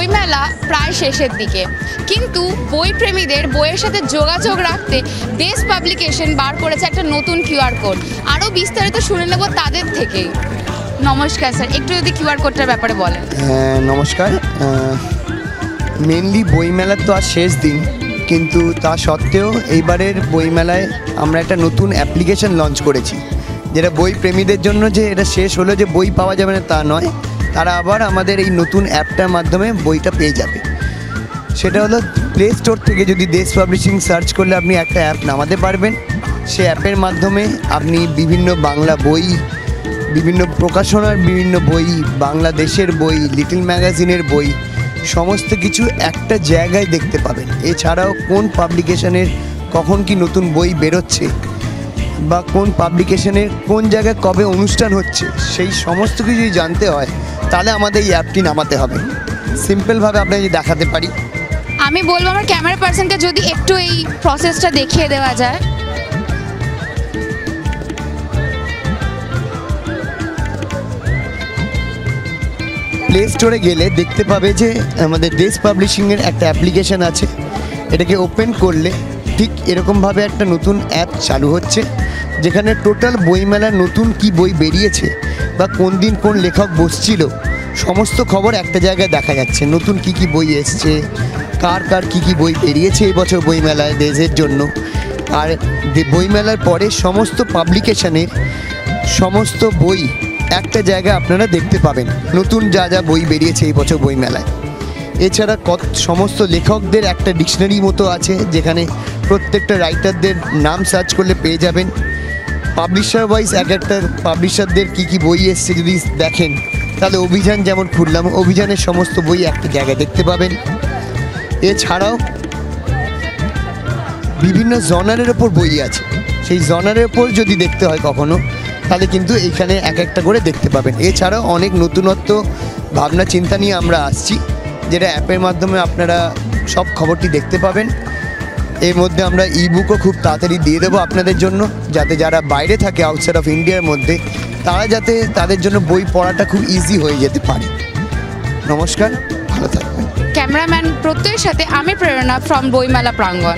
বইমেলা প্রায় শেষের দিকে, কিন্তু বইপ্রেমীদের বইয়ের সাথে যোগাযোগ রাখতে দেশ পাবলিকেশন বার করেছে একটা নতুন কিউআর কোড। আরও বিস্তারিত শুনে নেব তাদের থেকেই। নমস্কার স্যার, একটু যদি কিউআর কোডটার ব্যাপারে বলেন। নমস্কার। মেনলি বইমেলার তো আর শেষ দিন, কিন্তু তা সত্ত্বেও এইবারের বইমেলায় আমরা একটা নতুন অ্যাপ্লিকেশন লঞ্চ করেছি, যেটা বই প্রেমীদের জন্য যে এটা শেষ হলো যে বই পাওয়া যাবে না তা নয়, তারা আবার আমাদের এই নতুন অ্যাপটার মাধ্যমে বইটা পেয়ে যাবে। সেটা হলো প্লে স্টোর থেকে যদি দেশ পাবলিশিং সার্চ করলে আপনি একটা অ্যাপ নামাতে পারবেন। সে অ্যাপের মাধ্যমে আপনি বিভিন্ন বাংলা বই, বিভিন্ন প্রকাশনার বিভিন্ন বই, বাংলাদেশের বই, লিটল ম্যাগাজিনের বই, সমস্ত কিছু একটা জায়গায় দেখতে পাবেন। এছাড়াও কোন পাবলিকেশনের কখন কি নতুন বই বেরোচ্ছে বা কোন পাবলিকেশনের কোন জায়গায় কবে অনুষ্ঠান হচ্ছে, সেই সমস্ত কিছু যদি জানতে হয় তাহলে আমাদের এই অ্যাপটি নামাতে হবে। সিম্পলভাবে আপনাকে দেখাতে পারি। আমি বলবো আমার ক্যামেরা পার্সনকে যদি একটু এই প্রসেসটা দেখিয়ে দেওয়া যায়। প্লে স্টোরে গেলে দেখতে পাবে যে আমাদের দেশ পাবলিশিংয়ের একটা অ্যাপ্লিকেশান আছে। এটাকে ওপেন করলে ঠিক এরকমভাবে একটা নতুন অ্যাপ চালু হচ্ছে, যেখানে টোটাল বইমেলার নতুন কি বই বেরিয়েছে বা কোন দিন কোন লেখক বসছিল সমস্ত খবর একটা জায়গায় দেখা যাচ্ছে। নতুন কি কি বই এসছে, কার কার কী কী বই বেরিয়েছে এই বছর বইমেলায় দেশের জন্য, আর বইমেলার পরে সমস্ত পাবলিকেশনের সমস্ত বই একটা জায়গায় আপনারা দেখতে পাবেন, নতুন যা যা বই বেরিয়েছে এই বছর বইমেলায়। এছাড়া সমস্ত লেখকদের একটা ডিকশনারি মতো আছে, যেখানে প্রত্যেকটা রাইটারদের নাম সার্চ করলে পেয়ে যাবেন। পাবলিশার ওয়াইজ এক একটা পাবলিশারদের কী কী বই এসছে যদি দেখেন, তাহলে অভিযান যেমন খুললাম, অভিযানের সমস্ত বই একটা জায়গায় দেখতে পাবেন। এছাড়াও বিভিন্ন জনারের ওপর বই আছে, সেই জনারের ওপর যদি দেখতে হয় কখনো, তাহলে কিন্তু এইখানে এক একটা করে দেখতে পাবেন। এছাড়াও অনেক নতুনত্ব ভাবনা চিন্তা নিয়ে আমরা আসছি, যেটা অ্যাপের মাধ্যমে আপনারা সব খবরটি দেখতে পাবেন। এর মধ্যে আমরা ইবুকও খুব তাড়াতাড়ি দিয়ে দেবো আপনাদের জন্য, যাতে যারা বাইরে থাকে আউটসাইড অফ ইন্ডিয়ার মধ্যে, তারা যাতে তাদের জন্য বই পড়াটা খুব ইজি হয়ে যেতে পারে। নমস্কার, ভালো থাকবেন। ক্যামেরাম্যান প্রত্যয়ের সাথে আমি প্রেরণা ফ্রম বইমেলা প্রাঙ্গণ।